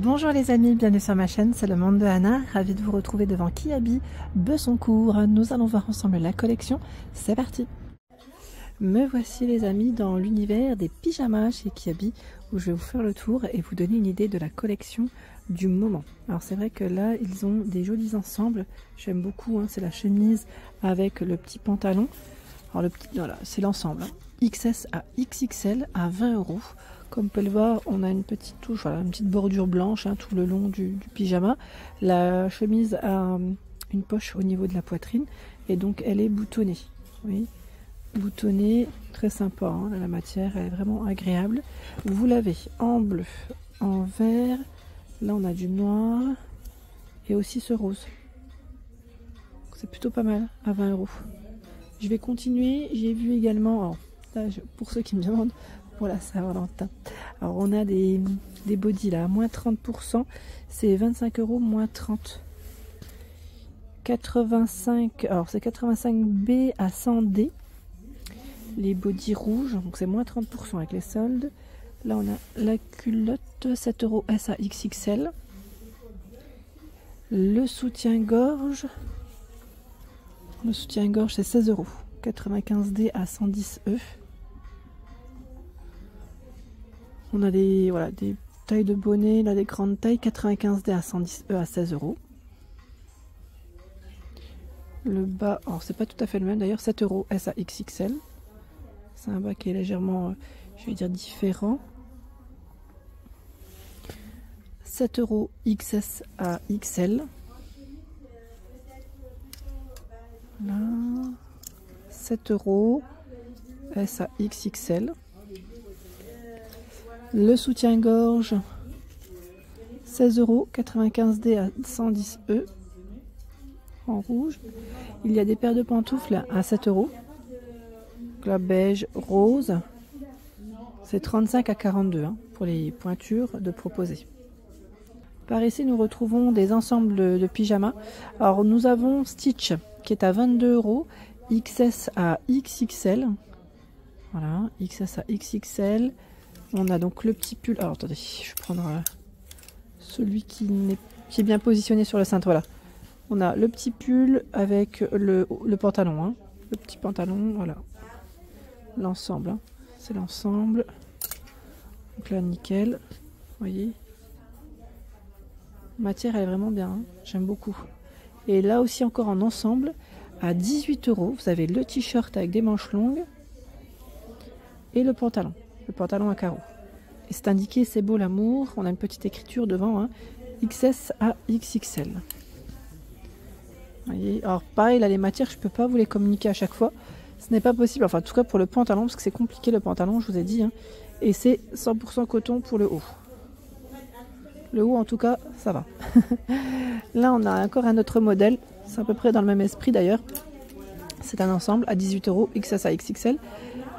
Bonjour les amis, bienvenue sur ma chaîne, c'est le monde de Anna, ravie de vous retrouver devant Kiabi, Besoncourt. Nous allons voir ensemble la collection, c'est parti. Me voici les amis dans l'univers des pyjamas chez Kiabi, où je vais vous faire le tour et vous donner une idée de la collection du moment. Alors c'est vrai que là ils ont des jolis ensembles, j'aime beaucoup, hein, c'est la chemise avec le petit pantalon. Alors le petit, voilà, c'est l'ensemble, hein. XS à XXL à 20 €. Comme vous pouvez le voir, on a une petite touche, voilà, une petite bordure blanche, hein, tout le long du pyjama. La chemise a une poche au niveau de la poitrine et donc elle est boutonnée. Oui, boutonnée, très sympa, hein, la matière elle est vraiment agréable. Vous l'avez en bleu, en vert, là on a du noir et aussi ce rose. C'est plutôt pas mal à 20 €. Je vais continuer, j'ai vu également, alors, là, pour ceux qui me demandent, pour la Saint-Valentin. Alors on a des bodys là, à moins 30%, c'est 25 € moins 30. 85, alors c'est 85B à 100D. Les bodys rouges, donc c'est moins 30% avec les soldes. Là on a la culotte 7 € S à XXL. Le soutien-gorge. Le soutien-gorge c'est 16 €. 95D à 110E. On a des, voilà, des tailles de bonnet, là des grandes tailles, 95D à 110E à 16 €. Le bas, alors c'est pas tout à fait le même d'ailleurs, 7 € S à XXL. C'est un bas qui est légèrement, je vais dire, différent. 7 € XS à XL. Là, 7 € S à XXL. Le soutien-gorge 16 €, 95D à 110E en rouge. Il y a des paires de pantoufles à 7 €. La beige rose, c'est 35 à 42 hein, pour les pointures de proposer. Par ici, nous retrouvons des ensembles de pyjamas. Alors, nous avons Stitch qui est à 22 €, XS à XXL. Voilà, XS à XXL. On a donc le petit pull. Alors attendez, je vais prendre celui qui est bien positionné sur le cintre. Voilà. On a le petit pull avec le pantalon. Hein. Le petit pantalon, voilà. L'ensemble. Hein. C'est l'ensemble. Donc là, nickel. Vous voyez. La matière, elle est vraiment bien. Hein. J'aime beaucoup. Et là aussi, encore en ensemble, à 18 €, vous avez le t-shirt avec des manches longues et le pantalon. Le pantalon à carreaux. Et c'est indiqué c'est beau l'amour. On a une petite écriture devant, hein, XS à XXL. Vous voyez. Alors pareil, là les matières, je peux pas vous les communiquer à chaque fois. Ce n'est pas possible, enfin en tout cas pour le pantalon, parce que c'est compliqué le pantalon, je vous ai dit. Hein. Et c'est 100% coton pour le haut. Le haut en tout cas, ça va. Là on a encore un autre modèle. C'est à peu près dans le même esprit d'ailleurs. C'est un ensemble à 18 € XS à XXL.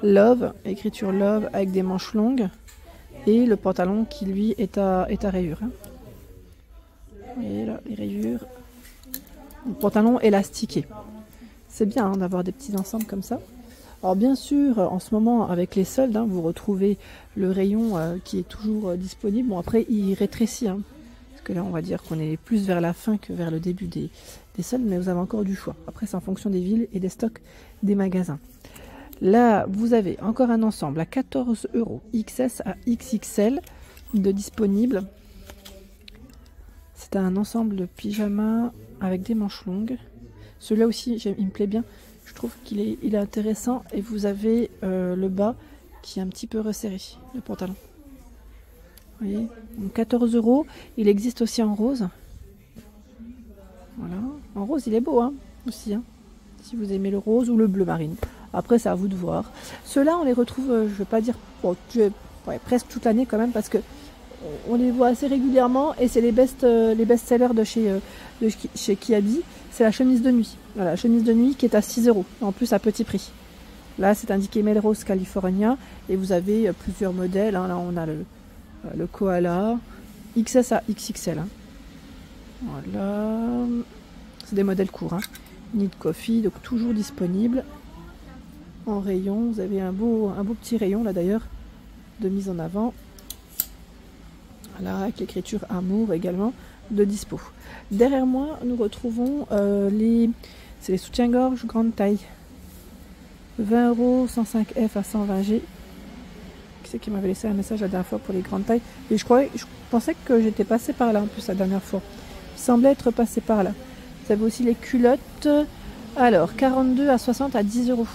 Love, écriture Love avec des manches longues et le pantalon qui lui est à rayures. Hein. Vous voyez là les rayures. Le pantalon élastiqué. C'est bien hein, d'avoir des petits ensembles comme ça. Alors bien sûr, en ce moment avec les soldes, hein, vous retrouvez le rayon qui est toujours disponible. Bon après il rétrécit, hein, parce que là on va dire qu'on est plus vers la fin que vers le début des soldes, mais vous avez encore du choix. Après c'est en fonction des villes et des stocks des magasins. Là, vous avez encore un ensemble à 14 € XS à XXL de disponible. C'est un ensemble de pyjama avec des manches longues. Celui-là aussi, il me plaît bien. Je trouve qu'il est intéressant. Et vous avez le bas qui est un petit peu resserré, le pantalon. Vous voyez, donc 14 €. Il existe aussi en rose. Voilà. En rose, il est beau hein, aussi. Hein, si vous aimez le rose ou le bleu marine. Après, c'est à vous de voir. Ceux-là, on les retrouve, je ne vais pas dire presque toute l'année quand même, parce que on les voit assez régulièrement et c'est les best-sellers de chez Kiabi. C'est la chemise de nuit. Voilà, la chemise de nuit qui est à 6 €, en plus à petit prix. Là, c'est indiqué Melrose California et vous avez plusieurs modèles. Hein. Là, on a le koala, XS à XXL. Hein. Voilà, c'est des modèles courts. Hein. Need Coffee, donc toujours disponible. En rayon, vous avez un beau petit rayon là d'ailleurs de mise en avant Là, avec l'écriture Amour également de dispo. Derrière moi, nous retrouvons c'est les soutiens-gorge grande taille. 20 €, 105F à 120G. Qui c'est qui m'avait laissé un message la dernière fois pour les grandes tailles? Et je pensais que j'étais passée par là en plus la dernière fois. Il semblait être passé par là. Vous avez aussi les culottes. Alors, 42 à 60 à 10 €.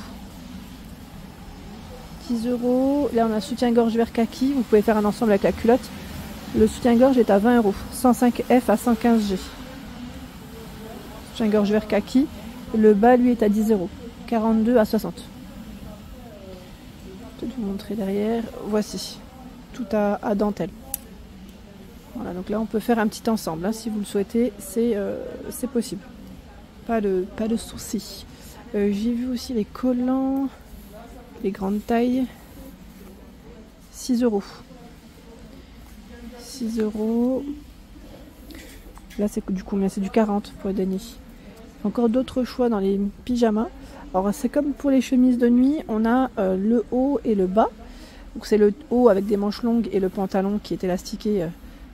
10 €. Là, on a soutien-gorge vert kaki. Vous pouvez faire un ensemble avec la culotte. Le soutien-gorge est à 20 €. 105F à 115G. Soutien-gorge vert kaki. Le bas, lui, est à 10 €. 42 à 60. Je vais vous montrer derrière. Voici. Tout à dentelle. Voilà, donc là, on peut faire un petit ensemble. Hein, si vous le souhaitez, c'est possible. Pas de souci. J'ai vu aussi les collants. Les grandes tailles. 6 €. 6 €. Là, c'est du combien? C'est du 40 pour le dernier. Encore d'autres choix dans les pyjamas. Alors, c'est comme pour les chemises de nuit, on a le haut et le bas. Donc, c'est le haut avec des manches longues et le pantalon qui est élastiqué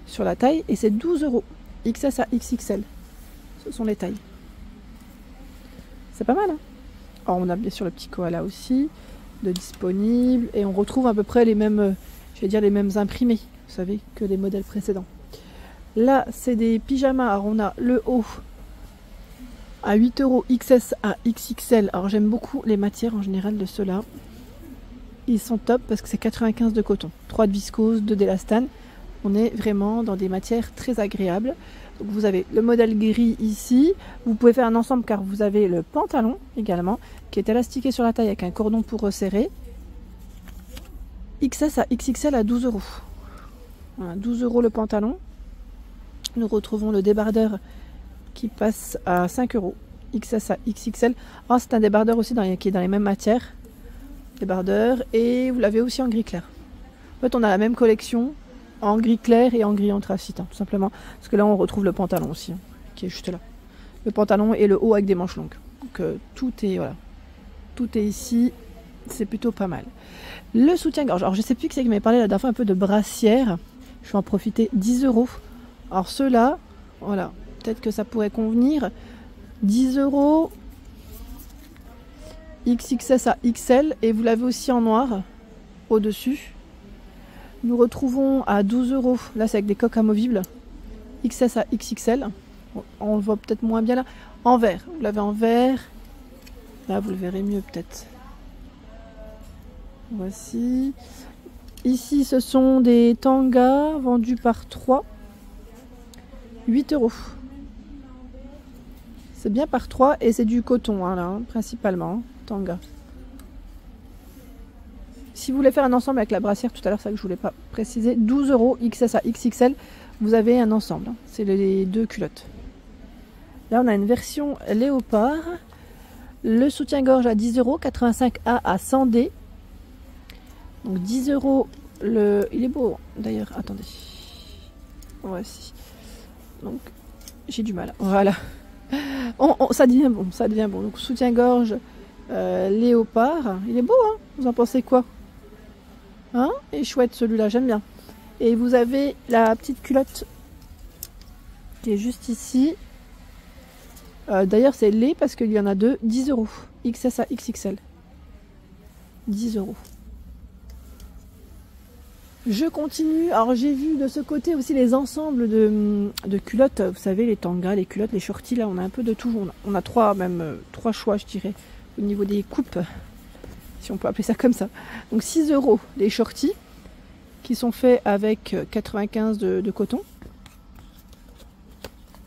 sur la taille. Et c'est 12 €. XS à XXL. Ce sont les tailles. C'est pas mal, hein? Alors, on a bien sûr le petit koala aussi, de disponible. Et on retrouve à peu près les mêmes, les mêmes imprimés, vous savez, que les modèles précédents. Là, c'est des pyjamas. Alors, on a le haut à 8 € XS à XXL. Alors, j'aime beaucoup les matières en général de ceux-là. Ils sont top parce que c'est 95 de coton, 3 de viscose, 2 d'élastane. On est vraiment dans des matières très agréables. Donc, vous avez le modèle gris ici. Vous pouvez faire un ensemble car vous avez le pantalon également qui est élastiqué sur la taille avec un cordon pour resserrer. XS à XXL à 12 €. Voilà, 12 € le pantalon. Nous retrouvons le débardeur qui passe à 5 €. XS à XXL. Oh, c'est un débardeur aussi qui est dans les mêmes matières. Débardeur. Et vous l'avez aussi en gris clair. En fait, on a la même collection en gris clair et en gris anthracite, hein, tout simplement. Parce que là, on retrouve le pantalon aussi, hein, qui est juste là. Le pantalon et le haut avec des manches longues. Donc, tout est ici. C'est plutôt pas mal. Le soutien-gorge. Alors, je sais plus qui c'est qui m'avait parlé la dernière fois un peu de brassière. Je vais en profiter. 10 €. Alors, ceux-là, voilà. Peut-être que ça pourrait convenir. 10 € XXS à XL. Et vous l'avez aussi en noir au-dessus. Nous retrouvons à 12 €. Là, c'est avec des coques amovibles. XS à XXL. On le voit peut-être moins bien là. En vert. Vous l'avez en vert. Là, vous le verrez mieux peut-être. Voici. Ici, ce sont des tangas vendus par 3. 8 €. C'est bien par 3 et c'est du coton, hein, là, hein, principalement. Hein, tanga. Si vous voulez faire un ensemble avec la brassière, tout à l'heure, ça que je voulais pas préciser, 12 € XS à XXL, vous avez un ensemble. Hein, c'est les deux culottes. Là, on a une version léopard. Le soutien-gorge à 10 €, 85A à 100D. Donc 10 €. Il est beau, d'ailleurs. Attendez. Voici. Donc, j'ai du mal. Voilà. Ça devient bon, ça devient bon. Donc, soutien-gorge léopard. Il est beau, hein? Vous en pensez quoi? Hein? Et chouette, celui-là, j'aime bien. Et vous avez la petite culotte qui est juste ici. D'ailleurs, c'est lait parce qu'il y en a deux. 10 €. XS à XXL. 10 €. Je continue. Alors, j'ai vu de ce côté aussi les ensembles de culottes. Vous savez, les tangas, les culottes, les shorties. Là, on a un peu de tout. On a trois choix, je dirais, au niveau des coupes. Si on peut appeler ça comme ça. Donc, 6 € les shorties qui sont faits avec 95 de coton.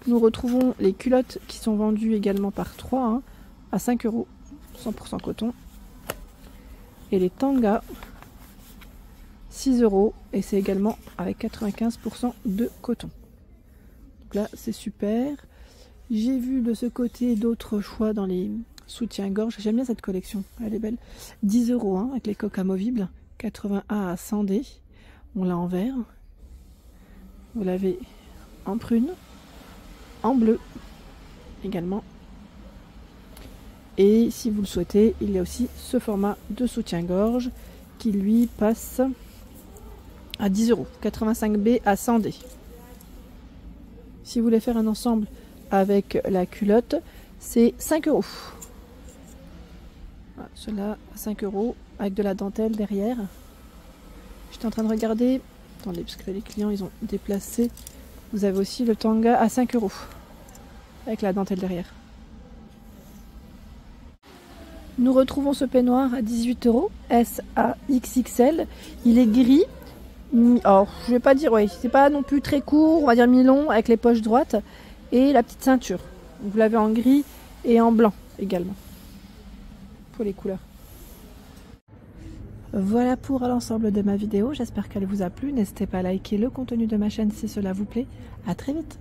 Nous retrouvons les culottes qui sont vendues également par 3 hein, à 5 €, 100% coton. Et les tangas, 6 € et c'est également avec 95% de coton. Donc là, c'est super. J'ai vu de ce côté d'autres choix dans les soutiens-gorge. J'aime bien cette collection, elle est belle. 10 € hein, avec les coques amovibles, 80A à 100D. On l'a en vert. Vous l'avez en prune. En bleu également. Et si vous le souhaitez, il y a aussi ce format de soutien-gorge qui lui passe à 10 €. 85B à 100D. Si vous voulez faire un ensemble avec la culotte, c'est 5 €. Voilà, cela à 5 € avec de la dentelle derrière. J'étais en train de regarder. Attendez, parce que les clients ils ont déplacé. Vous avez aussi le tanga à 5 € avec la dentelle derrière. Nous retrouvons ce peignoir à 18 €, S à XXL. Il est gris. Alors, je vais pas dire, ouais, c'est pas non plus très court, on va dire mi-long, avec les poches droites et la petite ceinture. Vous l'avez en gris et en blanc également, pour les couleurs. Voilà pour l'ensemble de ma vidéo, j'espère qu'elle vous a plu. N'hésitez pas à liker le contenu de ma chaîne si cela vous plaît. À très vite.